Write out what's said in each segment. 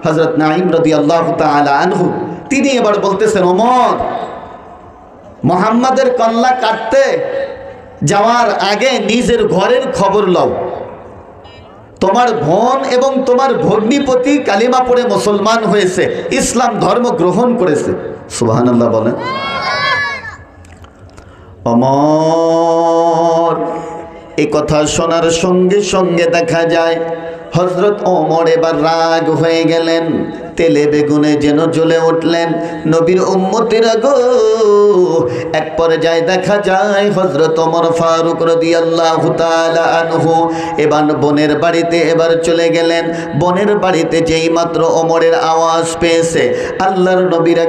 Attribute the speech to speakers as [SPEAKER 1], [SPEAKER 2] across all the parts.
[SPEAKER 1] হযরত নাঈম রাদিয়াল্লাহু তাআলা আনহু তিনি এবার বলতেছেন, ওমর, মুহাম্মাদের কল্লা কাটতে যাওয়ার আগে নিজের ঘরের খবর লও। তোমার বোন এবং তোমার ভগ্নিপতি কালিমা পড়ে মুসলমান হয়েছে, ইসলাম ধর্ম গ্রহণ করেছে। সুবহানাল্লাহ বলেন। ওমর এই কথা শোনার সঙ্গে সঙ্গে দেখা যায় হযরত ওমর এবার রাগ হয়ে গেলেন, তেলে বেগুনে যেন জ্বলে উঠলেন। নবীর উম্মতেরা গো, এক পর্যায়ে দেখা যায় হযরত ওমর ফারুক রাদিয়াল্লাহু তাআলা আনহু এবার বোনের বাড়িতে এবার চলে গেলেন। বোনের বাড়িতে যেই মাত্র ওমরের আওয়াজ পেয়েছে, আল্লাহর নবীর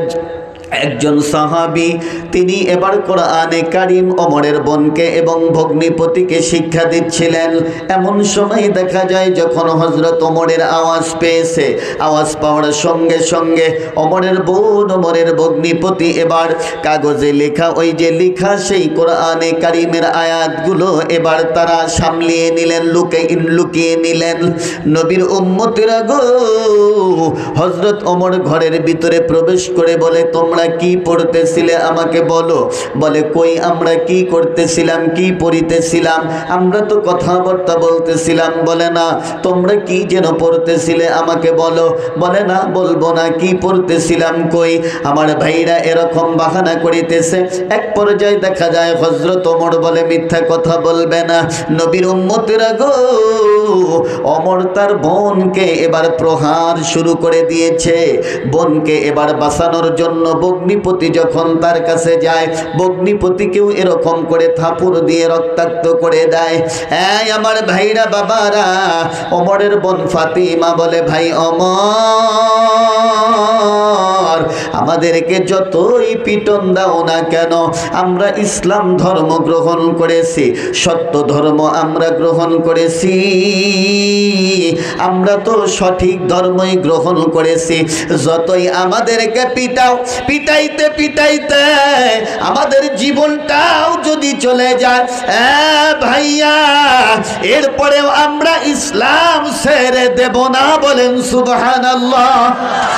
[SPEAKER 1] একজন সাহাবী তিনি এবার কোরআনে কারীম ওমরের বোনকে এবং ভগ্নিপতিকে শিক্ষা দিচ্ছিলেন। এমন সময় দেখা যায় যখন হযরত ওমরের আওয়াজ পেয়েছে, আওয়াজ পাওয়ার সঙ্গে সঙ্গে ওমরের বোন, ওমরের ভগ্নিপতি এবার কাগজে লেখা, ওই যে লেখা সেই কোরআনে কারীমের আয়াতগুলো এবার তারা সামলিয়ে নিলেন, লুকিয়ে নিলেন। নবীর উম্মতেরা গো, হযরত ওমর ঘরের ভিতরে প্রবেশ করে বলে, তোমরা কি পড়তেছিলে আমাকে বলো। বলে, কই আমরা কি করতেছিলাম, কি পড়িতেছিলাম? আমরা তো কথাবার্তা বলতেছিলাম। বলে, না, তোমরা কি যেন পড়তেছিলে আমাকে বলো। বলে, না, বলবো না, কি পড়তেছিলাম কই। আমার ভাইরা এরকম বাহানা করিতেছে। এক পর্যায়ে দেখা যায় হযরত ওমর বলে, মিথ্যা কথা বলবে না। নবীর উম্মতেরা গো, ওমর তার বোনকে এবার প্রহার শুরু করে দিয়েছে। বোনকে এবার বাঁচানোর জন্য ভগ্নিপতি যখন তার কাছে যায়, ভগ্নিপতিকেও এরকম করে থাপুড় দিয়ে রক্তাক্ত করে দেয়। এই আমার ভাইরা, বাবারা, ওমরের বোন ফাতিমা বলে, ভাই ওমর, আমাদেরকে যতই পিটন দাও না কেন, আমরা ইসলাম ধর্ম গ্রহণ করেছি, সত্য ধর্ম আমরা গ্রহণ করেছি, আমরা তো সঠিক ধর্মই গ্রহণ করেছি। যতই আমাদেরকে পিটাও, পিটাইতে পিটাইতে আমাদের জীবনটাও যদি চলে যায়, ভাইয়া, এরপরেও আমরা ইসলাম ছেড়ে দেব না। বলেন সুবহানাল্লাহ।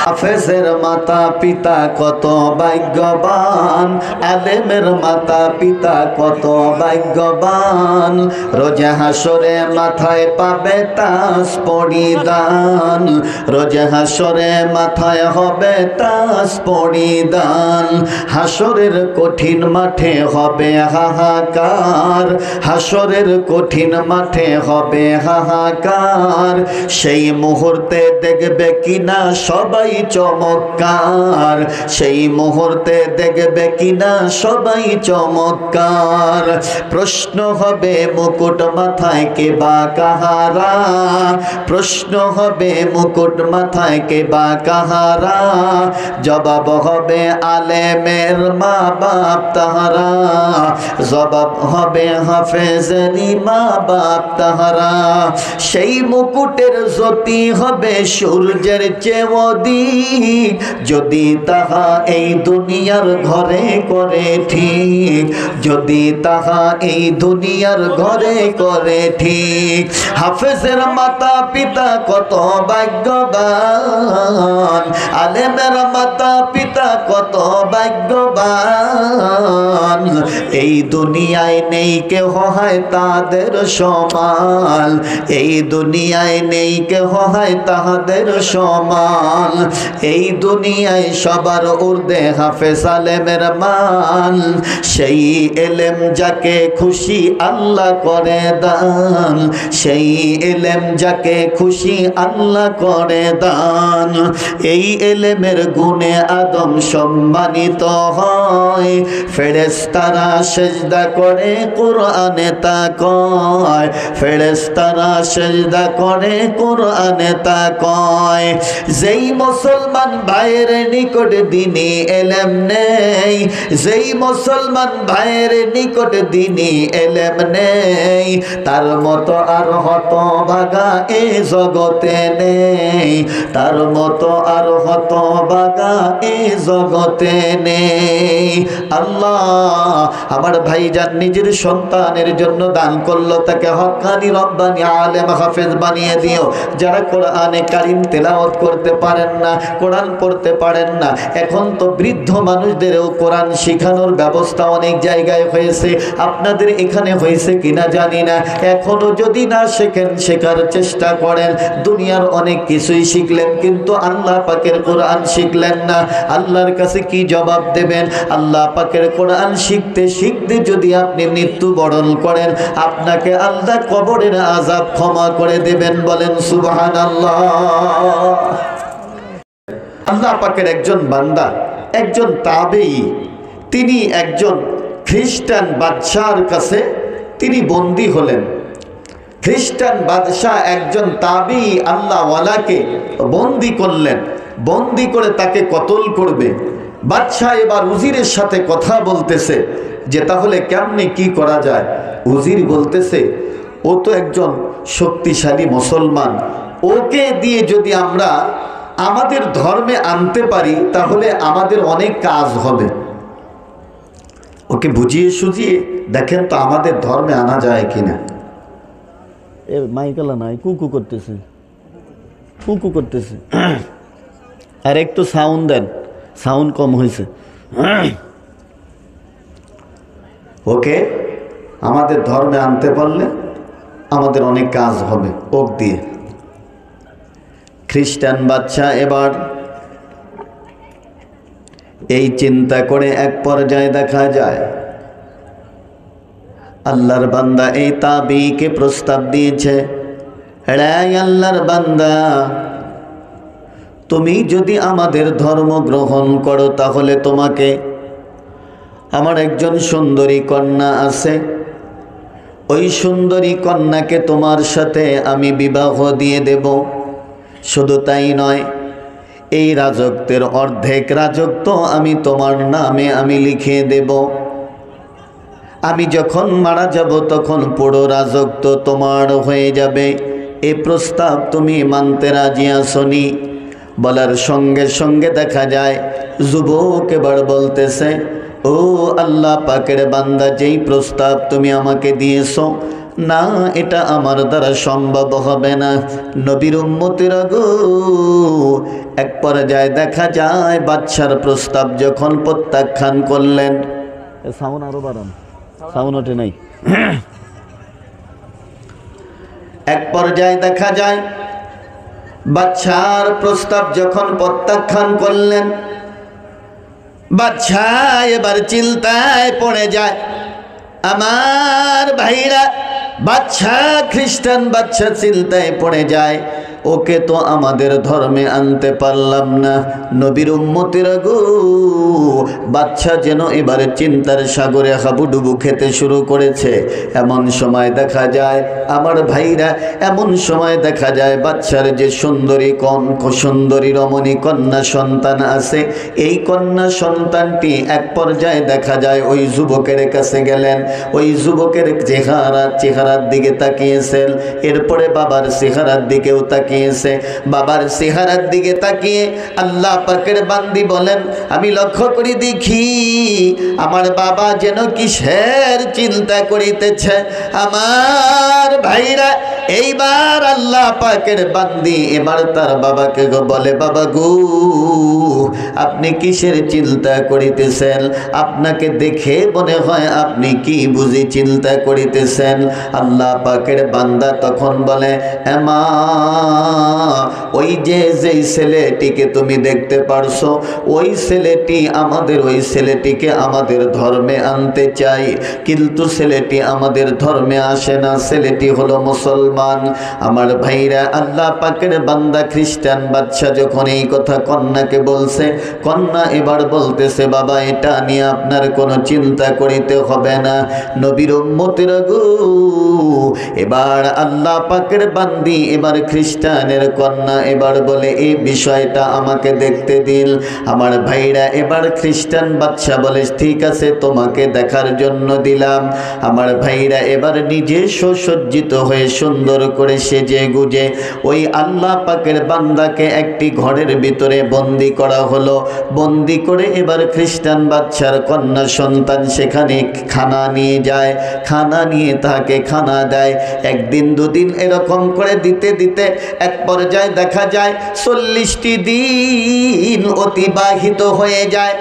[SPEAKER 1] হাফেজের মাতা পিতা কত ভাগ্যবান, আলেমের মাতা পিতা কত ভাগ্যবান, রোজা হাসরে মাথায় পাবে তাজ পরিধান, রোজা হাসরে মাথায় হবে তাজ পরিধান, হাসরের কঠিন মাঠে হবে হাহাকার, হাসরের কঠিন মাঠে হবে হাহাকার, সেই মুহূর্তে দেখবে কিনা সবাই চমৎকার, সেই মুহূর্তে দেখবে কিনা সবাই চমৎকার, প্রশ্ন হবে মুকুট মাথায় কে বা কাহারা, প্রশ্ন হবে মুকুট মাথায় কে বা কাহারা, জবাব হবে আলেমের মা বাপ তাহারা, জবাব হবে হাফেজেরই মা বাপ তাহারা, সেই মুকুটের জ্যোতি হবে সূর্যের চেয়ে অধিক, যদি তাহা এই দুনিয়ার ঘরে করে ঠিক, যদি তাহা এই দুনিয়ার ঘরে করে ঠিক। হাফেজের মাতা পিতা কত ভাগ্যবান, আলেমের মাতা পিতা কত ভাগ্যবান, এই দুনিয়ায় নেই কেহ হয় তাদের সমান, এই দুনিয়ায় নেই কেহ হয় তাহাদের সমান, এই দুনিয়ায় সবার উর্দে হাফেজ আলেমের মান, সেই এলেম যাকে খুশি আল্লাহ করে দান, সেই এলেম যাকে খুশি আল্লাহ করে দান, এই এলেমের গুণে আদম সম্মানিত হয়, ফেরেশতারা সেজদা করে কোরআনে তা কয়, ফেরেশতারা সেজদা করে কোরআনে তা কয়, যেই মুসলমান ভাইয়ের নিকট নিকট দিনী এলেম নেই, যেই মুসলমান ভাইয়ের নিকট দিনী এলেম নেই, তার মতো আর হতভাগা এ জগতে নেই, তার মতো আর হতভাগা এ জগতে নেই। আল্লাহ আমার ভাইজান নিজের সন্তানের জন্য দান করলো, তাকে হক্কানি রব্বানি আলেম হাফেজ বানিয়ে দিও। যারা কোরআনে কারিম তেলাওয়াত করতে পারেন না, কোরআন পড়তে পারেন না, এখন তো বৃদ্ধ মানুষদেরও কোরআন শেখানোর ব্যবস্থা অনেক জায়গায় হয়েছে, আপনাদের এখানে হয়েছে কিনা জানি না। এখনো যদি না শেখেন, শেখার চেষ্টা করেন। দুনিয়ার অনেক কিছুই শিখলেন, কিন্তু আল্লাহ পাকের কোরআন শিখলেন না। আল্লাহর কাছে কি জবাব দেবেন? আল্লাহ পাকের কোরআন শিখতে শিখতে যদি আপনি মৃত্যুবরণ করেন, আপনাকে আল্লাহ কবরের আযাব ক্ষমা করে দেবেন। বলেন সুবহানাল্লাহ। আল্লাহ পাকের একজন বান্দা, একজন তাবেঈ, তিনি একজন খ্রিস্টান বাদশার কাছে তিনি বন্দী হলেন। খ্রিস্টান বাদশাহ একজন তাবেঈ আল্লাহওয়ালাকে বন্দী করলেন, বন্দী করে তাকে কতল করবে। বাদশাহ এবার উজিরের সাথে কথা বলতেছে যে তাহলে কেমনে কি করা যায়। উজির বলতেছে, ও তো একজন শক্তিশালী মুসলমান, ওকে দিয়ে যদি আমরা আমাদের ধর্মে আনতে পারি তাহলে আমাদের অনেক কাজ হবে। ওকে বুঝিয়ে সুঝিয়ে দেখেন তো আমাদের ধর্মে আনা যায় কিনা। এ মাইকালা নাই, কুকু করতেছে, কুকু করতেছে। আর একটু সাউন্ড দেন, সাউন্ড কম হয়েছে। ওকে আমাদের ধর্মে আনতে পারলে আমাদের অনেক কাজ হবে ওক দিয়ে। খ্রিস্টান বাচ্চা এবার এই চিন্তা করে এক পর্যায়ে দেখা যায় আল্লাহর বান্দা এই তাবেঈকে প্রস্তাব দিয়েছে, হে আল্লাহর বান্দা, তুমি যদি আমাদের ধর্ম গ্রহণ করো তাহলে তোমাকে, আমার একজন সুন্দরী কন্যা আছে, ওই সুন্দরী কন্যাকে তোমার সাথে আমি বিবাহ দিয়ে দেব। শুধু তাই নয়, এই রাজত্বের অর্ধেক রাজত্ব আমি তোমার নামে আমি লিখিয়ে দেব। আমি যখন মারা যাব তখন পুরো রাজত্ব তোমার হয়ে যাবে। এই প্রস্তাব তুমি মানতে রাজি আসনি? বলার সঙ্গে সঙ্গে দেখা যায় যুবক এবার বলতেছে, ও আল্লাহ পাকের বান্দা, যেই প্রস্তাব তুমি আমাকে দিয়েছো, না এটা আমার দ্বারা সম্ভব হবে না। নবীর উম্মতেরা গো, এক পর্যায়ে দেখা যায় বাদশার প্রস্তাব যখন প্রত্যাখ্যান করলেন, সাউন্ড আরো বাড়ান, সাউন্ড ওঠে নাই। এক পর্যায়ে দেখা যায় বাদশার প্রস্তাব যখন প্রত্যাখ্যান করলেন, বাদশাহ এবার চিন্তায় পড়ে যায়। আমার ভাইরা, বাদশাহ খ্রিস্টান বাদশাহ চিন্তায় পড়ে যায়, ওকে তো আমাদের ধর্মে আনতে পারলাম না। নবীর উম্মতেরা গো, বাদশাহ যেন এবারে চিন্তার সাগরে হাবুডুবু খেতে শুরু করেছে। এমন সময় দেখা যায় আমার ভাইরা, এমন সময় দেখা যায় বাদশার যে সুন্দরী রমণী কন্যা সন্তান আছে, এই কন্যা সন্তানটি এক পর্যায়ে দেখা যায় ওই যুবকের কাছে গেলেন। ওই যুবকের চেহারার দিকে তাকিয়েছেন, এরপরে বাবার চেহারার দিকেও তাকিয়েছে। বাবার চেহারার দিকে তাকিয়ে আল্লাহ পাকের বান্দি বলেন, আমি লক্ষ্য করি দেখি আমার বাবা যেন কিসের চিন্তা করিতেছে। আমার ভাইরা, এইবার আল্লাহ পাকের বান্দি এবার তার বাবাকে বলে, বাবা গো, আপনি কিসের চিন্তা করিতেছেন? আপনাকে দেখে মনে হয় আপনি কি বুঝি চিন্তা করিতেছেন। আল্লাহ পাকের বান্দা তখন বলে, এমা, ওই যেই ছেলেটিকে তুমি দেখতে পারছো, ওই ছেলেটিকে আমাদের ধর্মে আনতে চাই, কিন্তু ছেলেটি আমাদের ধর্মে আসে না। ছেলেটি হলো মুসলমান। মুসলমান। আমার ভাইরা, আল্লাহ পাকের বান্দা খ্রিস্টান বাচ্চা যখন এই কথা কন্যাকে বলছে, কন্যা এবার বলতেছে, বাবা এটা নিয়ে আপনার কোনো চিন্তা করিতে হবে না, নবীর উম্মতেরা গো। এবার আল্লাহ পাকের বান্দি, এবার খ্রিস্টানের কন্যা এবার বলে এই বিষয়টা আমাকে দেখতে দিন। আমার ভাইরা, এবার খ্রিস্টান বাচ্চা বলে ঠিক আছে তোমাকে দেখার জন্য দিলাম। আমার ভাইরা, এবার নিজে সুসজ্জিত হয়ে সুন্দর করে সেজে গুজে ওই আল্লাহ পাকের বান্দাকে একটি ঘরের ভিতরে বন্দি করা হলো। বন্দি করে এবার খ্রিস্টান বাচ্চার কন্যা সন্তান সেখানে খানা নিয়ে যায়, খানা নিয়ে তাকে খানা দেয়। একদিন দুদিন এরকম করে দিতে দিতে এক পর্যায়ে দেখা যায় 40টি দিন অতিবাহিত হয়ে যায়।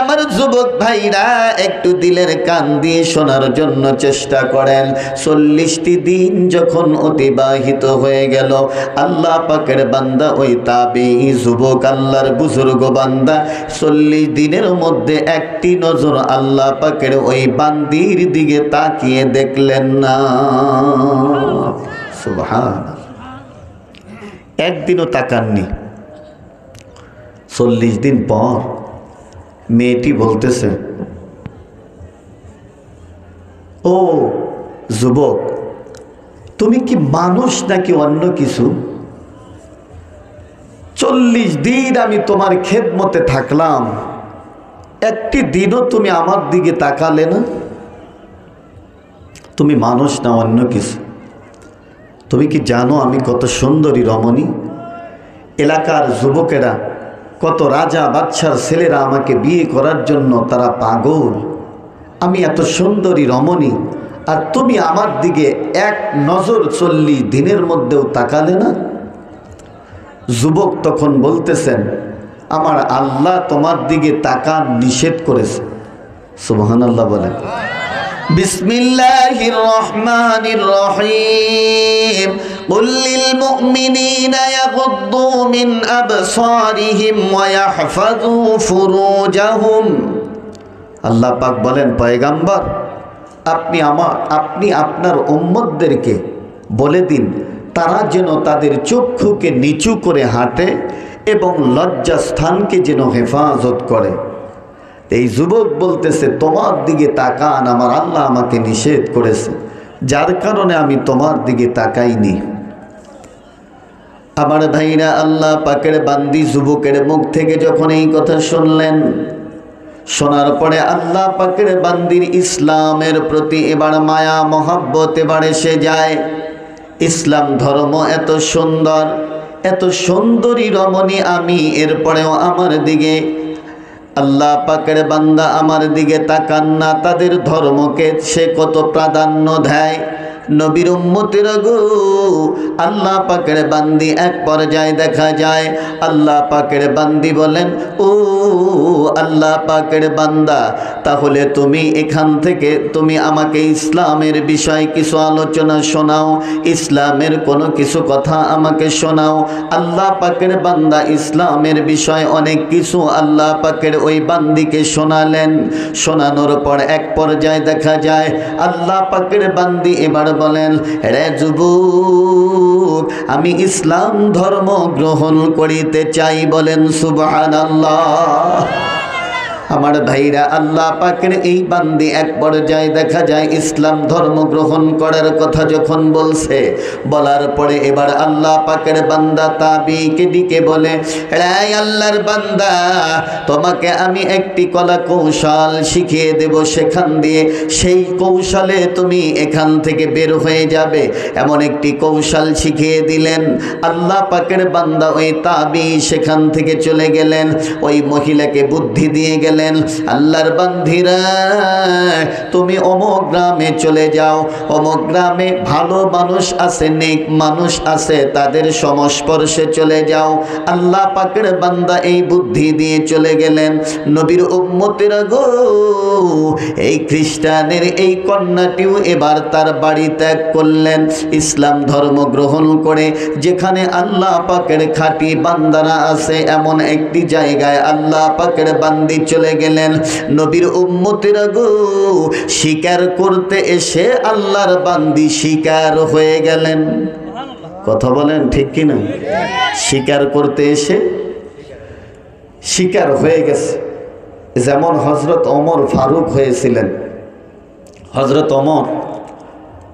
[SPEAKER 1] আমার যুবক ভাইরা একটু দিলের কান দিয়ে শোনার জন্য চেষ্টা করেন। 40টি দিন যখন অতিবাহিত হয়ে গেল, আল্লাহ পাকের বান্দা ওই তাবিঈ যুবক, আল্লাহর বুজুর্গ বান্দা 40 দিনের মধ্যে একটি নজর আল্লাহ পাকের ওই বান্দির দিকে তাকিয়ে দেখলেন না। সুবহানাল্লাহ, একদিনও তাকাননি। 40 দিন পর মেয়েটি বলতেছে, ও যুবক, তুমি কি মানুষ নাকি অন্য কিছু? 40 দিন আমি তোমার খেদমতে থাকলাম, একটি দিনও তুমি আমার দিকে তাকালে না। তুমি মানুষ না অন্য কিছু? তুমি কি জানো আমি কত সুন্দরী রমণী? এলাকার যুবকেরা, কত রাজা বাদশার ছেলেরা আমাকে বিয়ে করার জন্য তারা পাগল। আমি এত সুন্দরী রমণী, আর তুমি আমার দিকে এক নজর 40 দিনের মধ্যেও তাকালে না। যুবক তখন বলতেছেন, আমার আল্লাহ তোমার দিকে তাকান নিষেধ করেছে। সুবহানাল্লাহ বলেন। বিসমিল্লাহির রহমানির রহিম। কুল লিল মুমিনিনা ইয়াগুদ্দু মিন আবসারিহিম ওয়া ইয়াহফাযু ফুরুজাহুম। আল্লাহ পাক বলেন, পয়গম্বর আপনি আপনার উম্মতদেরকে বলে দিন তারা যেন তাদের চক্ষুকে নিচু করে হাঁটে এবং লজ্জাস্থানকে যেন হেফাজত করে। এই যুবক বলতেছে, তোমার দিকে তাকান, আমার আল্লাহ আমাকে নিষেধ করেছে, যার কারণে আমি তোমার দিকে তাকাইনি। আমার ভাইরা, আল্লাহ পাকের বান্দি যুবকের মুখ থেকে যখন এই কথা শুনলেন, শোনার পরে আল্লাহ পাকের বান্দির ইসলামের প্রতি এবার মায়া মহব্বত এবার এসে যায়। ইসলাম ধর্ম এত সুন্দর, এত সুন্দরী রমণী আমি, এরপরেও আমার দিকে আল্লাহ পাকের বান্দা আমার দিকে তাকান না। তাদের ধর্মকে সে কত প্রাধান্য দেয়। নবীর উম্মতেরা গো, আল্লাহ পাকের বান্দি এক পর্যায়ে দেখা যায় আল্লাহ পাকের বান্দি বলেন, ও আল্লাহ পাকের বান্দা, তাহলে তুমি এখান থেকে তুমি আমাকে ইসলামের বিষয় কিছু আলোচনা শোনাও, ইসলামের কোনো কিছু কথা আমাকে শোনাও। আল্লাহ পাকের বান্দা ইসলামের বিষয় অনেক কিছু আল্লাহ পাকের ওই বান্দিকে শোনালেন। শোনানোর পর এক পর্যায়ে দেখা যায় আল্লাহ পাকের বান্দি এবার বলেন, রে যুবক, আমি ইসলাম ধর্ম গ্রহণ করিতে চাই। বলেন সুবহানাল্লাহ। আমার ভাইরা, আল্লাহ পাকের এই বান্দি এক পর্যায়ে দেখা যায় ইসলাম ধর্ম গ্রহণ করার কথা যখন বলছে, বলার পরে এবার আল্লাহ পাকের বান্দা তাবিকে দিকে বলে, রে আল্লাহর বান্দা, তোমাকে আমি একটি কলা কৌশল শিখিয়ে দেব, সেখান দিয়ে সেই কৌশলে তুমি এখান থেকে বের হয়ে যাবে। এমন একটি কৌশল শিখিয়ে দিলেন। আল্লাহ পাকের বান্দা ওই তাবি সেখান থেকে চলে গেলেন, ওই মহিলাকে বুদ্ধি দিয়ে গেলেন, আল্লাহর বান্দিরা, তুমি অমুক গ্রামে চলে যাও, অমুক গ্রামে ভালো মানুষ আছে, নেক মানুষ আছে, তাদের সংস্পর্শে চলে যাও। আল্লাহ পাকের বান্দা এই বুদ্ধি দিয়ে চলে গেলেন। নবীর উম্মতেরা গো, এই খ্রিস্টানের এই কন্যাটিও এবার তার বাড়ি ত্যাগ করলেন, ইসলাম ধর্ম গ্রহণ করে যেখানে আল্লাহ পাকের খাঁটি বান্দারা আছে এমন একটি জায়গায় আল্লাহ পাকের বান্দি চলে চলে গেলেন। নবীর উম্মতেরা গো, শিকার করতে এসে আল্লাহর বান্দি শিকার হয়ে গেলেন। কথা বলেন ঠিক কিনা? শিকার করতে এসে শিকার হয়ে গেছে। যেমন হযরত ওমর ফারুক হয়েছিলেন। হযরত ওমর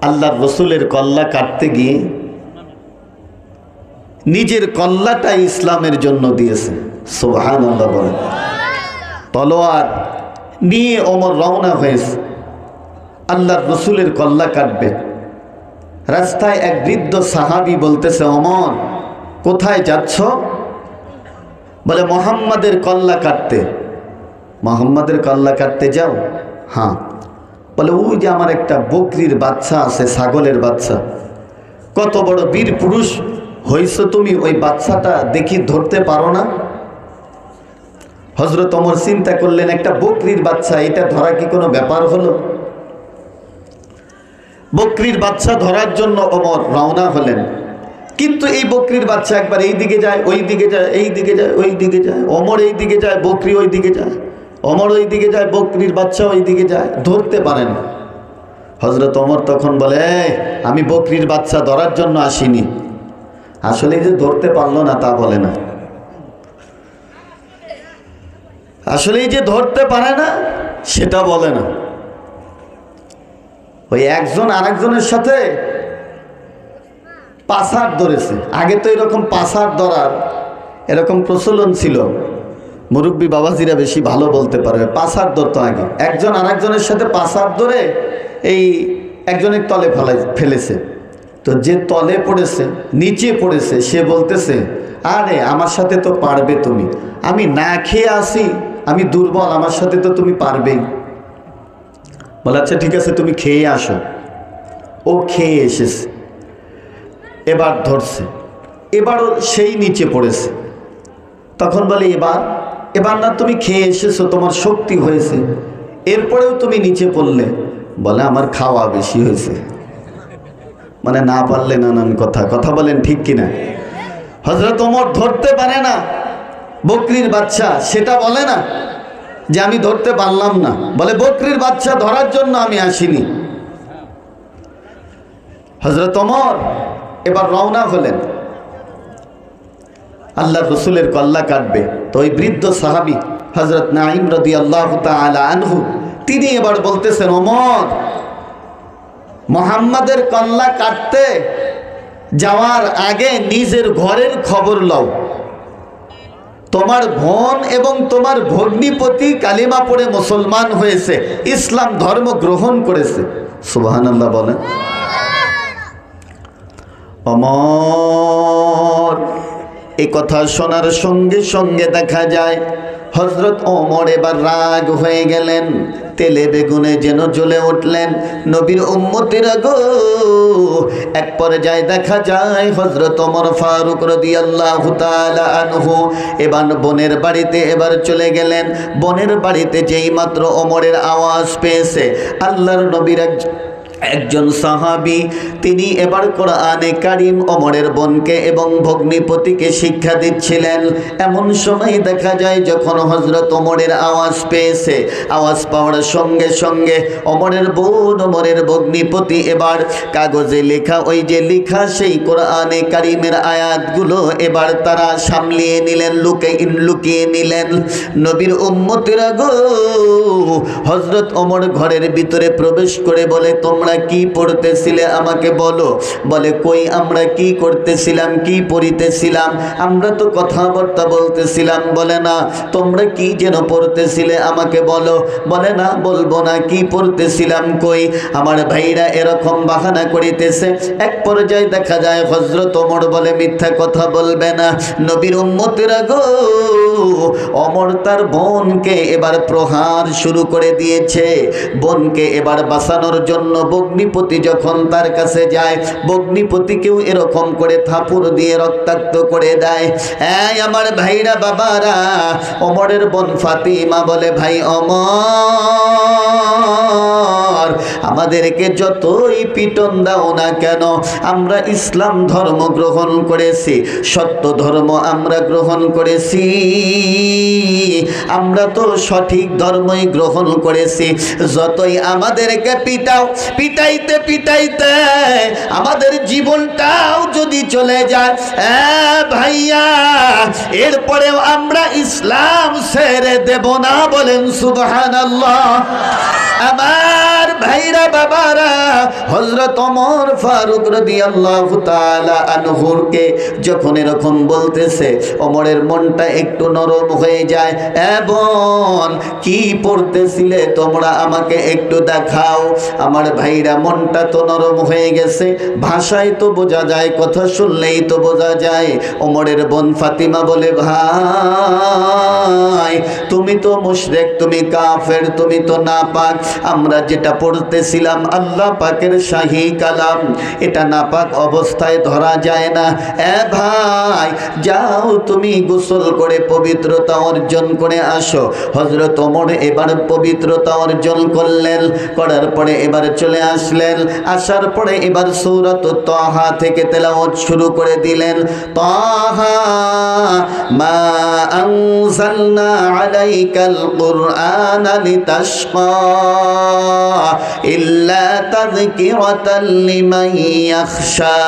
[SPEAKER 1] আল্লাহর রসুলের কল্লা কাটতে গিয়ে নিজের কল্লাটা ইসলামের জন্য দিয়েছে। সুবহানাল্লাহ বলেন। তলোয়ার নিয়ে ওমর রওনা হয়েছে, আল্লাহর রসুলের কল্লা কাটবে। রাস্তায় এক বৃদ্ধ সাহাবী বলতেছে, ওমর কোথায় যাচ্ছ? বলে মুহাম্মাদের কল্লা কাটতে। মুহাম্মাদের কল্লা কাটতে যাও? হ্যাঁ। বলে ওই যে আমার একটা বকরির বাচ্চা আছে, ছাগলের বাচ্চা। কত বড় বীর পুরুষ হইছো তুমি, ওই বাচ্চাটা দেখি ধরতে পারো না? হযরত ওমর চিন্তা করলেন, একটা বকরির বাচ্চা, এটা ধরা কি কোনো ব্যাপার হলো? বকরির বাচ্চা ধরার জন্য ওমর রওনা হলেন। কিন্তু এই বকরির বাচ্চা একবার এই দিকে যায়, ওই দিকে যায়, এই দিকে যায়, ওই দিকে যায়। ওমর এই দিকে যায়, বকরি ওই দিকে যায়। ওমর ওই দিকে যায়, বকরির বাচ্চা ওই দিকে যায়, ধরতে পারেন। হযরত ওমর তখন বলে, আমি বকরির বাচ্চা ধরার জন্য আসিনি। আসলে যে ধরতে পারলো না তা বলে না, আসলে যে ধরতে পারে না সেটা বলে না। ওই একজন আরেকজনের সাথে পাসার ধরেছে। আগে তো এরকম পাসার ধরার এরকম প্রচলন ছিল, মুরব্বী বাবাজিরা বেশি ভালো বলতে পারবে। পাসার ধরতো আগে, একজন আরেকজনের সাথে পাসার ধরে এই একজনের তলে ফেলেছে। তো যে তলে পড়েছে, নিচে পড়েছে, সে বলতেছে, আরে আমার সাথে তো পারবে তুমি, আমি না খেয়ে আসি, আমি দুর্বল, আমার সাথে তো তুমি পারবেই। বলে আচ্ছা ঠিক আছে, তুমি খেয়ে আসো। ও খেয়ে এসেছে, এবার ধরছে, এবারও সেই নিচে পড়েছে। তখন বলে, এবার না তুমি খেয়ে এসেছো, তোমার শক্তি হয়েছে, এরপরেও তুমি নিচে পড়লে। বলে আমার খাওয়া বেশি হয়েছে। মানে না পারলে নানান কথা বলেন ঠিক কিনা? হযরত ওমর ধরতে পারে না বকরির বাচ্চা, সেটা বলে না যে আমি ধরতে পারলাম না, বলে বকরির বাচ্চা ধরার জন্য আমি আসিনি। হযরত ওমর এবার রওনা হলেন, আল্লাহর রসুলের কল্লা কাটবে। তো ওই বৃদ্ধ সাহাবী হযরত নাঈম রাদিয়াল্লাহু তাআলা আনহু, তিনি এবার বলতেছেন, ওমর মুহাম্মাদের কল্লা কাটতে যাওয়ার আগে নিজের ঘরের খবর লও। তোমার বোন এবং তোমার ভগ্নিপতি কালিমা পড়ে মুসলমান হয়েছে, ইসলাম ধর্ম গ্রহণ করেছে। সুবহানাল্লাহ বলেন। ওমর এই কথা শোনার সঙ্গে সঙ্গে দেখা যায় হযরত ওমর এবার রাগ হয়ে গেলেন, তেলে বেগুনে যেন জ্বলে উঠলেন। নবীর উম্মতেরা গো, এক পর্যায়ে দেখা যায় হযরত ওমর ফারুক রাদিয়াল্লাহু তাআলা আনহু এবার বোনের বাড়িতে এবার চলে গেলেন। বোনের বাড়িতে যেই মাত্র ওমরের আওয়াজ পেয়েছে, আল্লাহর নবীর একজন সাহাবী, তিনি এবার কোরআনে কারীম ওমরের বোনকে এবং ভগ্নিপতিকে শিক্ষা দিচ্ছিলেন। এমন সময় দেখা যায় যখন হযরত ওমরের আওয়াজ পেয়েছে, আওয়াজ পাওয়ার সঙ্গে সঙ্গে ওমরের বোন, ওমরের ভগ্নিপতি এবার কাগজে লেখা, ওই যে লেখা সেই কোরআনে কারীমের আয়াতগুলো এবার তারা সামলিয়ে নিলেন, লুকিয়ে নিলেন। নবীর উম্মতেরা গো, হযরত ওমর ঘরের ভিতরে প্রবেশ করে বলে, তোমরা কি পড়তেছিলে আমাকে বলো। বলে কই, আমরা কি করতেছিলাম, কি পড়িতেছিলাম? আমরা তো কথাবার্তা বলতেছিলাম। বলে না, তোমরা কি যেন পড়তেছিলে আমাকে বলো। বলে না, বলবো না, কি পড়তেছিলাম কই। আমার ভাইরা এরকম বাহানা করিতেছে। এক পর্যায়ে দেখা যায় হযরত ওমর বলে, মিথ্যা কথা বলবে না। নবীর উম্মতেরা গো, ওমর তার বোনকে এবার প্রহার শুরু করে দিয়েছে। বোনকে এবার বাঁচানোর জন্য ভগ্নিপতি যখন তার কাছে যায়, ভগ্নিপতিকেও এরকম করে থাপুড় দিয়ে রক্তাক্ত করে দেয়। এই আমার ভাইরা, বাবারা, ওমরের বোন ফাতিমা বলে, ভাই ওমর, পর আমাদেরকে যতই পিটন দাও না কেন, আমরা ইসলাম ধর্ম গ্রহণ করেছি, সত্য ধর্ম আমরা গ্রহণ করেছি, আমরা তো সঠিক ধর্মই গ্রহণ করেছি। যতই আমাদেরকে পিটাও, পিটাইতে পিটাইতে আমাদের জীবনটাও যদি চলে যায়, ভাইয়া এরপরেও আমরা ইসলাম ছেড়ে দেব না। বলেন সুবহানাল্লাহ। আমার ভাইরা বাবারা, হযরত ওমর ফারুক রাদিয়াল্লাহু তাআলা আনহুকে যখন এরকম বলতেছে, ওমরের মনটা একটু নরম হয়ে যায়। বোন, কি পড়তেছিলে তোমরা, আমাকে একটু দেখাও। আমার ভাইরা, মনটা তো নরম হয়ে গেছে, ভাষায় তো বোঝা যায়, কথা শুনলেই তো বোঝা যায়। ওমরের বোন ফাতিমা বলে, ভাই তুমি তো মুশরিক, তুমি কাফের, তুমি তো নাপাক। আমরা যেটা পড়তেছিলাম আল্লাহ পাকের শাহী কালাম, এটা নাপাক অবস্থায় ধরা যায় না। ভাই যাও, তুমি গোসল করে পবিত্রতা অর্জন করে আসো। হযরত ওমর এবার পবিত্রতা অর্জন করলেন, করার পরে এবার চলে আসলেন। আসার পরে এবার সূরাত তাহা থেকে তেলাওয়াত শুরু করে দিলেন। তাহা মা আনজালনা আলাইকাল কুরআনা লিতাশকা ইল্লা তাযকিরাতাল লিমান ইয়াখশা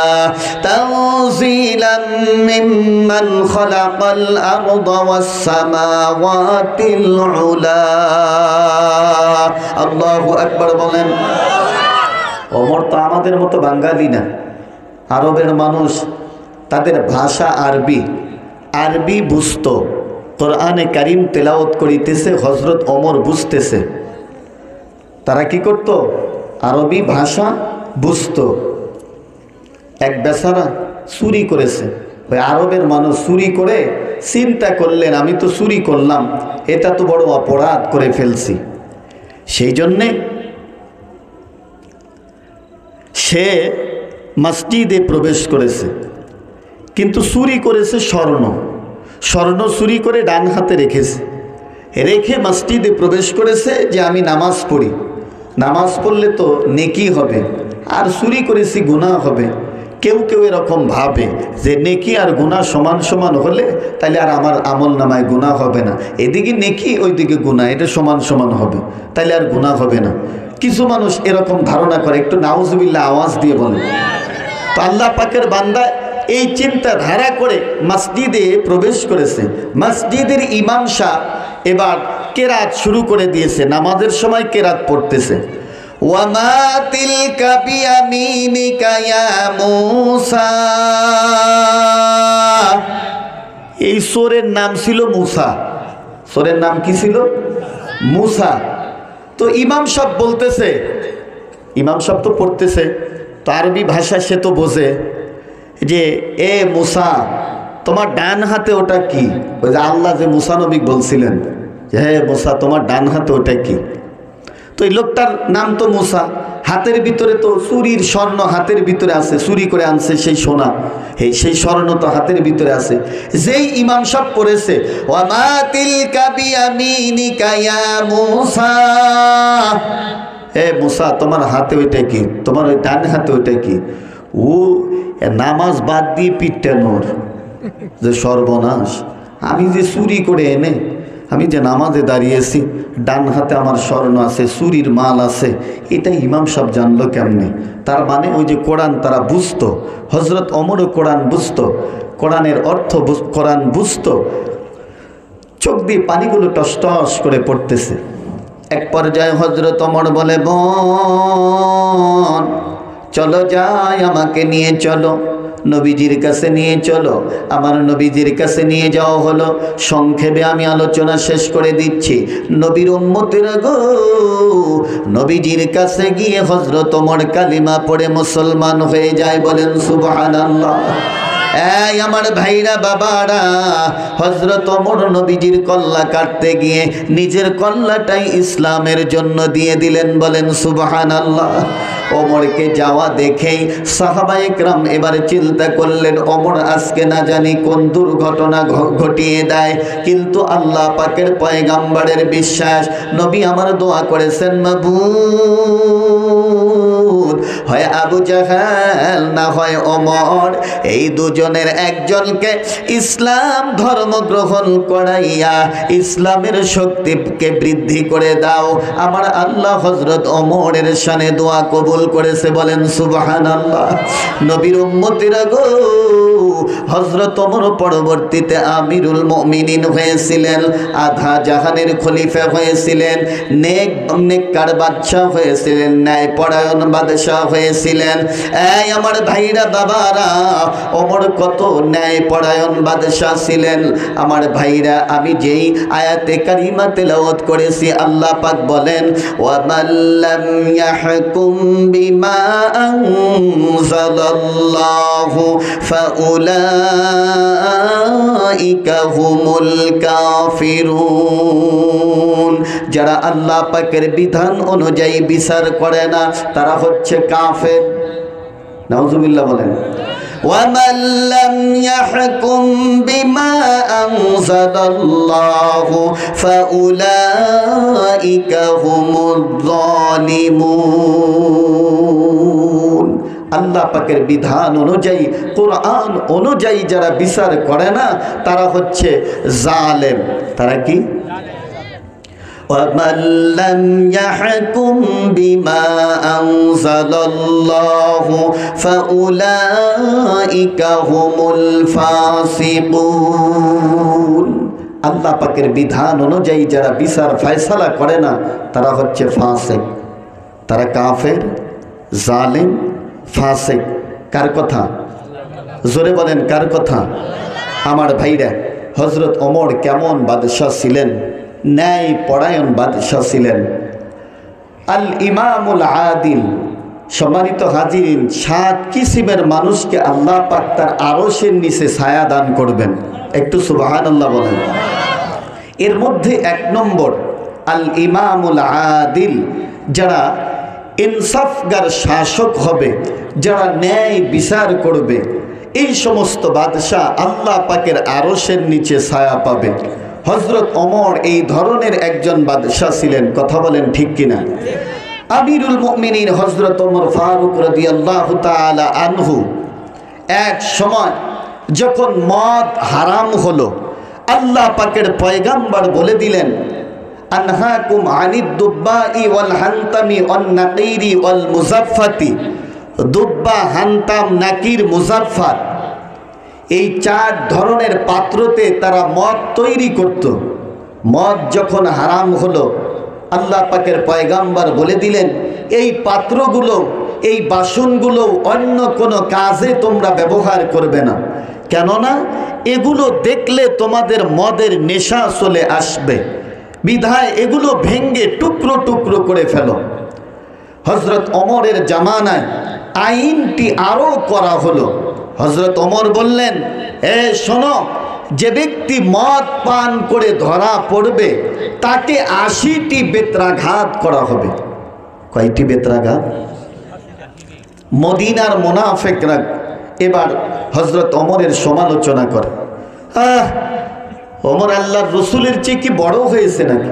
[SPEAKER 1] তানজিলাম মিম্মান খালাকাল আরদা ওয়াস সামাওয়াতিল উলা। আল্লাহু আকবার বলেন। ওমর তো আমাদের মতো বাঙালি না, আরবের মানুষ, তাদের ভাষা আরবি, আরবি বুঝতো। কোরআনে কারিম তেলাওয়াত করিতেছে, হযরত ওমর বুঝতেছে। তারা কি করত? আরবি ভাষা বুঝতো। এক বেচারা চুরি করেছে, ওই আরবের মানুষ চুরি করে চিন্তা করলেন, আমি তো চুরি করলাম, এটা তো বড় অপরাধ করে ফেলছি। সেই জন্যে সে মসজিদে প্রবেশ করেছে, কিন্তু চুরি করেছে স্বর্ণ। স্বর্ণ চুরি করে ডান হাতে রেখেছে, রেখে মসজিদে প্রবেশ করেছে যে আমি নামাজ পড়ি, নামাজ পড়লে তো নেকি হবে, আর চুরি করেছি গুনাহ হবে। কেউ কেউ এরকম ভাবে যে নেকি আর গুনাহ সমান সমান হলে তাহলে আর আমার আমল নামায় গুনাহ হবে না, এদিকে নেকি ওইদিকে গুনাহ, এটা সমান সমান হবে, তাহলে আর গুনাহ হবে না। কিছু মানুষ এরকম ধারণা করে, একটু নাউজুবিল্লাহ আওয়াজ দিয়ে বলে। তো আল্লাহ পাকের বান্দা এই চিন্তা ধারা করে মসজিদে প্রবেশ করেছে। মসজিদের ইমাম সাহেব এবার কেরাত শুরু করে দিয়েছে, নামাজের সময় কেরাত পড়তেছে। ওয়ামা তিলকা বিয়ামিনিকা ইয়া মূসা। এই সূরের নাম ছিল মূসা। সূরের নাম কি ছিল? মূসা। তো ইমাম সাহেব বলতেছে, ইমাম সাহেব তো পড়তেছে, তো আরবি ভাষা সে তো বোঝে, যে এ মূসা তোমার ডান হাতে ওটা কি? ওই যে আল্লাহ যে মূসা নবী বলছিলেন যে হে মূসা তোমার ডান হাতে ওটা কি? তো এই লোকটার নাম তো মূসা, হাতের ভিতরে তো চুরির স্বর্ণ হাতের ভিতরে আছে, চুরি করে আনছে সেই সোনা, সেই স্বর্ণ তো হাতের ভিতরে আছে। যেই ইমাম সাহেব পড়েছে ওয়ামা তিলকা বিয়ামিনিকা ইয়া মূসা, হে মূসা তোমার হাতে ওইটা কি? তোমার ওই ডান হাতে ওইটা কি? ও নামাজ বাদ দিয়ে পিটানোর যে সর্বনাশ, আমি যে চুরি করে এনে আমি যে নামাজে দাঁড়িয়েছি, ডান হাতে আমার স্বর্ণ আছে, চুরির মাল আছে, এটা ইমাম সাহেব জানলো কেমনে? তার মানে ওই যে কোরআন তারা বুঝতো, হযরত ওমরও কোরআন বুঝতো, কোরআনের অর্থ কোরআন বুঝতো। চোখ দিয়ে পানিগুলো টস টস করে পড়তেছে। এক পর্যায়ে হযরত ওমর বলে, বোন চলো যাই, আমাকে নিয়ে চলো, নবীজির কাছে নিয়ে চলো। আমার নবীজির কাছে নিয়ে যাওয়া হলো। সংক্ষেপে আমি আলোচনা শেষ করে দিচ্ছি। নবীর উম্মতেরা গো, নবীজির কাছে গিয়ে হযরত ওমর কালিমা পড়ে মুসলমান হয়ে যায়। বলেন সুবহানাল্লাহ। এই আমার ভাইরা বাবারা, হযরত ওমর নবীজির কল্লা কাটতে গিয়ে নিজের কল্লাটাই ইসলামের জন্য দিয়ে দিলেন। বলেন সুবহানাল্লাহ। ওমরকে যাওয়া দেখেই সাহাবায়ে কেরাম এবারে চিন্তা করলেন ওমর আজকে না জানি কোন দুর্ঘটনা ঘটিয়ে দেয়। কিন্তু আল্লাহ পাকের পয়গাম্বরের বিশ্বাস, নবী আমার দোয়া করেছেন মাবুদ হয় আবু জাহাল না হয় ওমর, এই দুজনের একজনকে ইসলাম ধর্ম গ্রহণ করাইয়া ইসলামের শক্তিকে বৃদ্ধি করে দাও। আমার আল্লাহ হযরত ওমরের শানে দোয়া কবুল করেছে, বলেন সুবহানাল্লাহ। নবীর উম্মতিরা গো, হযরত ওমর পরবর্তীতে আমিরুল মুমিনিন হয়েছিলেন, আধা জাহানের খলিফা হয়েছিলেন, নেককার বাদশা হয়েছিলেন, ন্যায়পরায়ণ বাদশা হয়েছিলেন। এই আমার ভাইরা বাবারা, ওমর কত ন্যায়পরায়ণ বাদশা ছিলেন। আমার ভাইরা, আমি যেই আয়াতে কারিমা তেলাওয়াত করেছি, আল্লাহ পাক বলেন ওয়ামাল্লাম ইয়াহকুম বিমা আনজালাল্লাহু ফাউলাইকা হুমুল কাফিরুন। যারা আল্লাহ পাকের বিধান অনুযায়ী বিচার করে না তারা হচ্ছে কাফের। নাউজুবিল্লাহ বলেন। وَمَنْ لَمْ يَحْكُمْ بِمَا أَنزَلَ اللَّهُ فَأُولَئِكَ هُمُ الظَّالِمُونَ। আল্লাহ পাকের বিধান অনুযায়ী, কোরআন অনুযায়ী যারা বিচার করে না তারা হচ্ছে জালেম। তারা কি? وَمَنْ لَمْ يَحْكُمْ بِمَا أَنزَلَ اللَّهُ فَأُولَئِكَ هُمُ الْفَاسِقُونَ। আল্লাহ পাকের বিধান অনুযায়ী যারা বিচার ফয়সালা করে না তারা হচ্ছে ফাসিক, তারা কাফের, জালেম, ফাসিক। কার কথা? জোরে বলেন, কার কথা? আমার ভাইরা, হযরত ওমর কেমন বাদশাহ ছিলেন? ন্যায় পরায়ণ বাদশাহ ছিলেন। আল ইমামুল আদিল। সম্মানিত হাজিরিন, 7 কিসিমের মানুষকে আল্লাহ পাক তার আরশের নিচে ছায়া দান করবেন। একটু সুবহানাল্লাহ বলেন। এর মধ্যে 1 নম্বর আল ইমামুল আদিল, যারা ইনসাফগার শাসক হবে, যারা ন্যায় বিচার করবে, এই সমস্ত বাদশাহ আল্লাহ পাকের আরশের নিচে ছায়া পাবে। হযরত ওমর এই ধরনের একজন বাদশাহ ছিলেন। কথা বলেন ঠিক কিনা? আমিরুল মুমিনিন হযরত ওমর ফারুক রাদিয়াল্লাহু তাআলা আনহু এক সময় যখন মদ হারাম হলো, আল্লাহ পাকের পয়গাম্বর বলে দিলেন আনহাকুম আনিদ দুব্বাই ওয়াল হানতামি ওয়ান নাকিরি ওয়াল মুজাফফাতি। দুব্বা, হানতাম, নাকির, মুজাফফাত, এই 4 ধরনের পাত্রতে তারা মদ তৈরি করত। মদ যখন হারাম হলো, আল্লাহ পাকের পয়গাম্বর বলে দিলেন এই পাত্রগুলো, এই বাসনগুলো অন্য কোনো কাজে তোমরা ব্যবহার করবে না, কেননা এগুলো দেখলে তোমাদের মদের নেশা চলে আসবে, বিধায় এগুলো ভেঙ্গে টুকরো টুকরো করে ফেলো। হযরত ওমরের জামানায় আইনটি আরো করা হলো। হযরত ওমর বললেন, শোনো, যে ব্যক্তি মদ পান করে ধরা পড়বে তাকে 80টি বেত্রাঘাত করা হবে। কয়টি বেত্রাঘাত? মদিনার মুনাফিকরা এবার হযরত ওমরের সমালোচনা করে, ওমর আল্লাহর রাসূলের চেয়ে কি বড় হয়েছে নাকি?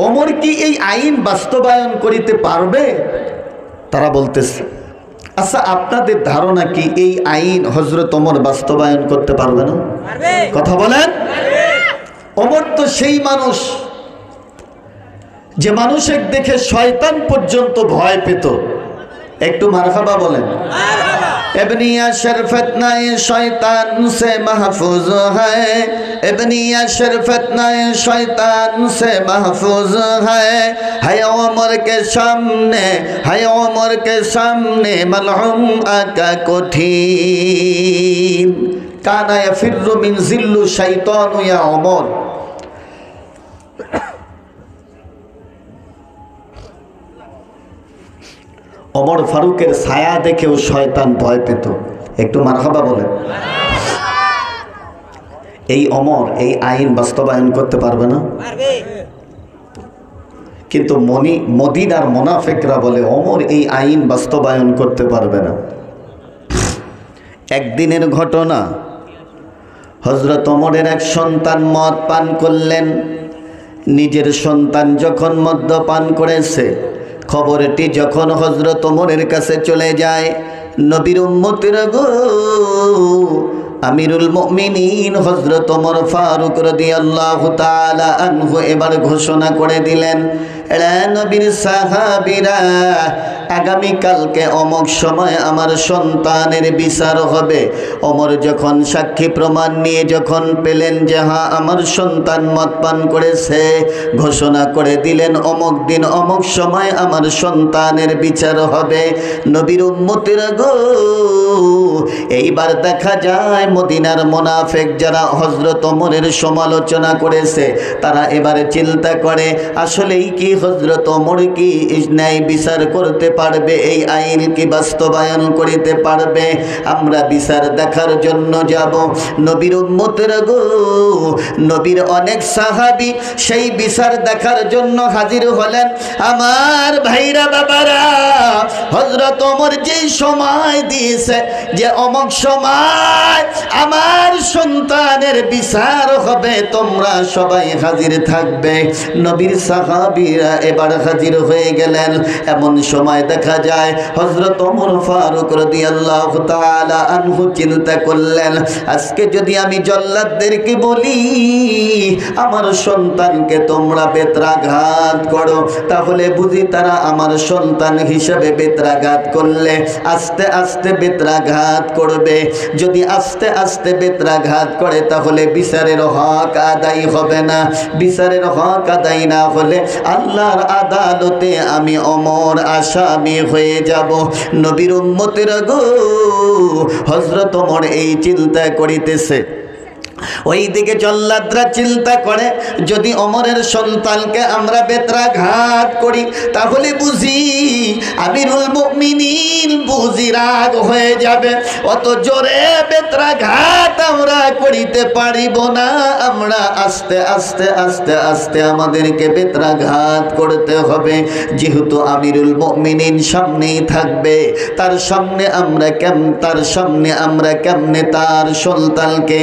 [SPEAKER 1] ওমর কি এই আইন বাস্তবায়ন করিতে পারবে? তারা বলতেছে, আচ্ছা আপনাদের ধারণা কি এই আইন হযরত ওমর বাস্তবায়ন করতে পারবে না? কথা বলেন। ওমর তো সেই মানুষ যে মানুষের দেখে শয়তান পর্যন্ত ভয় পেত। একটু মারহাবা বলেন। इब्नी अशर फतनाए शैतान से महफूज है, इब्नी अशर फतनाए शैतान से महफूज है उमर के सामने, है उमर के सामने मलऊम आका कोठीन काना यफिरु मिन जिल्लु शैतान या उमर। ওমর ফারুকের ছায়া দেখেও শয়তান ভয় পেত। একটু মারহাবা বলেন। এই ওমর এই আইন বাস্তবায়ন করতে পারবে না। কিন্তু মদিনার মুনাফিকরা বলে ওমর এই আইন বাস্তবায়ন করতে পারবে না। একদিনের ঘটনা, হযরত ওমরের এক সন্তান মদ পান করলেন। নিজের সন্তান যখন মদ্যপান করেছে, খবরটি যখন হযরত ওমরের কাছে চলে যায়, নবীর উম্মতেরা গো, আমিরুল মুমিনিন হযরত ওমর ফারুক রাদিয়াল্লাহু তাআলা আনহু এবার ঘোষণা করে দিলেন, এরা নবীর সাহাবীরা, আগামী কালকে অমুক সময় আমার সন্তানের বিচার হবে। ওমর যখন সাক্ষী প্রমাণ নিয়ে যখন পেলেন যে হ্যাঁ আমার সন্তান মদ পান করেছে, ঘোষণা করে দিলেন অমুক দিন অমুক সময় আমার সন্তানের বিচার হবে। নবীর উম্মতেরা গো, এইবার দেখা যায় মদিনার মুনাফিক যারা হযরত ওমরের সমালোচনা করেছে, তারা এবারে চিন্তা করে আসলেই কি হযরত ওমর কি ন্যায় বিচার করতে পারবে, এই আইন কি বাস্তবায়ন করিতে পারবে? আমরা বিচার দেখার জন্য যাব। নবীর উম্মতেরা গো, নবীর অনেক সাহাবী সেই বিচার দেখার জন্য হাজির হলেন। আমার ভাইরা বাবারা, হযরত ওমর যেই সময় দিয়েছে যে অমুক সময় আমার সন্তানের বিচার হবে, তোমরা সবাই হাজির থাকবে, নবীর সাহাবীরা এবার হাজির হয়ে গেলেন। এমন সময় দেখা যায় হযরত ওমর ফারুক রাদিয়াল্লাহু তাআলা আনহু চিন্তা করলেন, আজকে যদি আমি জল্লাদদেরকে বলি আমার সন্তানকে তোমরা বেত্রাঘাত করো, তাহলে বুঝি তারা আমার সন্তান হিসেবে বেত্রাঘাত করলে আস্তে আস্তে বেত্রাঘাত করবে। যদি আস্তে আস্তে বেত্রাঘাত করে তাহলে বিচারের হক আদায় হবে না। বিচারের হক আদায় না হলে আল্লাহর আদালতে আমি ওমর আসামি হয়ে যাব। নবীর উম্মতেরা গো, হযরত ওমর এই চিন্তা করিতেছে। ওই দিকে জল্লাদরা চিন্তা করে যদি ওমরের সন্তানকে আমরা বেত্রাঘাত করি তাহলে বুঝি আমিরুল মুমিনিন বুঝি রাগ হয়ে যাবে, অত জোরে বেত্রাঘাত আমরা করিতে পারিব না। আমরা আস্তে আস্তে আস্তে আস্তে আমাদেরকে বেত্রাঘাত করতে হবে। যেহেতু আমিরুল মুমিনিন সামনেই থাকবে, তার সামনে আমরা কেমনে তার সন্তানকে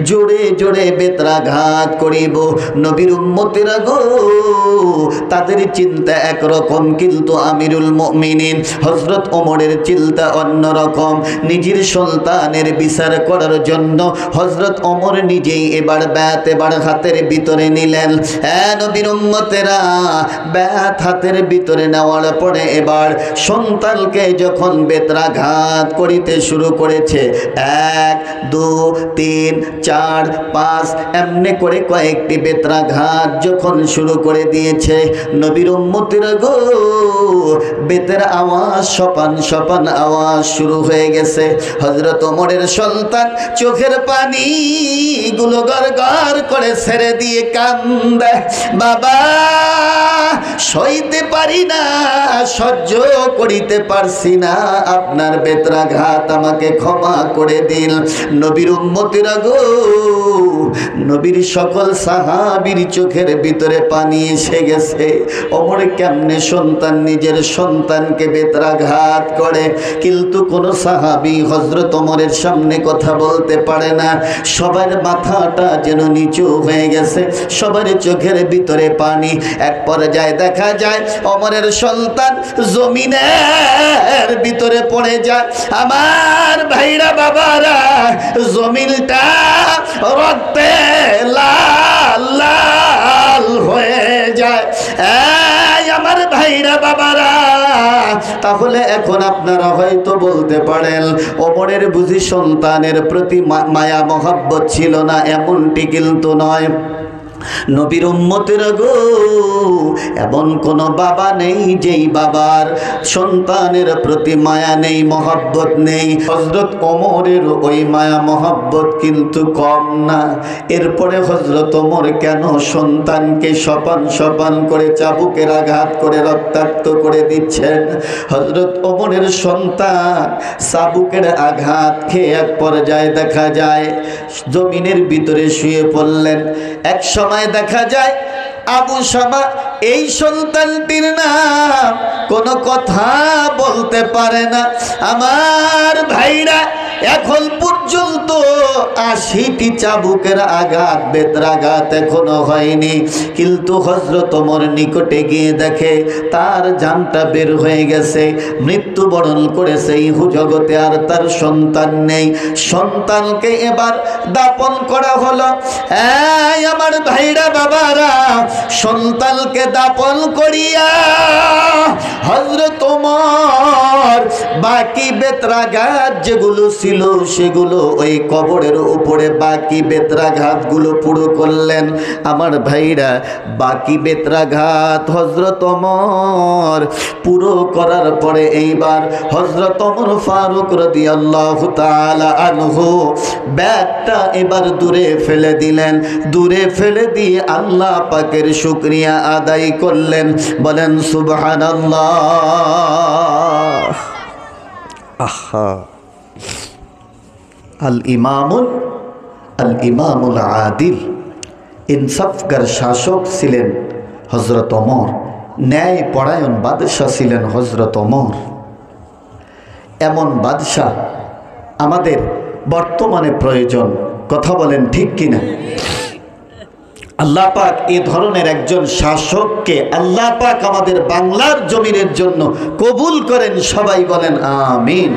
[SPEAKER 1] জোরে জোরে বেত্রাঘাত করিব। নবীর উম্মতেরা গো, তাদের চিন্তা একরকম, কিন্তু আমিরুল মুমিনিন হযরত ওমরের চিন্তা অন্যরকম। নিজের সন্তানের বিচার করার জন্য হযরত ওমর নিজেই এবার হাতের ভিতরে নিলেন। নবীর উম্মতেরা, ব্যাত হাতের ভিতরে নেওয়ার পরে এবার সন্তানকে যখন বেত্রাঘাত করিতে শুরু করেছে, 1 2 3 4 5 এমনি করে কয়েকটি বেত্রাঘাত যখন শুরু করে দিয়েছে, নবীর উম্মতেরা গো, বেতের আওয়াজ সপান সপান আওয়াজ শুরু হয়ে গেছে। হযরত ওমরের সন্তান চোখের পানি গুলো গড় গড় করে ছেড়ে দিয়ে কান্দে, বাবা সইতে পারি না, সহ্য করিতে পারছি না, আপনার বেত্রাঘাত আমাকে ক্ষমা করে দিন। নবীর উম্মতেরা গো, নবীর সকল সাহাবীর চোখের ভিতরে পানি এসে গেছে। ওমর কেমনে সন্তান নিজের সন্তানকে বেত্রাঘাত করে, কিন্তু কোন সাহাবী হযরত ওমরের সামনে কথা বলতে পারে না। সবার মাথাটা যেন নিচু হয়ে গেছে, সবার চোখের ভিতরে পানি। এক পর্যায়ে দেখা যায় ওমরের সন্তান জমিনের ভিতরে পড়ে যায়। আমার ভাইরা বাবারা, জমিনটা রক্তে লাল লাল হয়ে যায়। আমার ভাইরা বাবারা, তাহলে এখন আপনারা হয়তো বলতে পারেন ওমরের বুঝি সন্তানের প্রতি মায়া মহব্বত ছিল না, এমনটি কিন্তু নয়। নবীর উম্মতেরা গো, এমন কোন বাবা নেই যেই বাবার সন্তানের প্রতি মায়া নেই, মহব্বত নেই। হযরত ওমরের ওই মায়া মহব্বত কিন্তু কম না। এরপরে হযরত ওমর কেন সন্তানকে সপান সপান করে চাবুকের আঘাত করে রক্তাক্ত করে দিচ্ছেন? হযরত ওমরের সন্তান চাবুকের আঘাত খেয়ে এক পর্যায়ে দেখা যায় জমিনের ভিতরে শুয়ে পড়লেন। এক সময় দেখা যায় আবু শামা এই সন্তানটির নাম কোনো কথা বলতে পারে না। আমার ভাইরা এখন পর্যন্ত 80টি চাবুকের আঘাত বেত্রাঘাত এখনো হয়নি, কিন্তু হযরত ওমর নিকটে গিয়ে দেখে তার জানটা বের হয়ে গেছে, মৃত্যুবরণ করেছে ইহু জগতে, আর তার সন্তান নেই। সন্তানকে এবার দাপন করা হলো। এই আমার ভাইরা বাবারা, সন্তানকে দাপন করিয়া হযরত ওমর বাকি বেত্রাঘাত যেগুলো ছিল সেগুলো ওই কবরের উপরে বাকি বেত্রাঘাতগুলো পুরো করলেন। আমার ভাইরা বাকি বেত্রাঘাত হযরত ওমর পুরো করার পরে এইবার হযরত ওমর ফারুক রাদিয়াল্লাহু তাআলা আনহু ব্যাগটা এবার দূরে ফেলে দিলেন। দূরে ফেলে দিয়ে আল্লাহ পাকের শুকরিয়া আদায় করলেন। বলেন সুবহানাল্লাহ। আহা, আল ইমামুল আদিল, ইনসাফগার শাসক ছিলেন হযরত ওমর, ন্যায় পরায়ণ বাদশাহ ছিলেন হযরত ওমর। এমন বাদশাহ আমাদের বর্তমানে প্রয়োজন। কথা বলেন ঠিক কিনা? আল্লাহ পাক এ ধরনের একজন শাসককে আল্লাহ পাক আমাদের বাংলার জমিনের জন্য কবুল করেন। সবাই বলেন আমিন।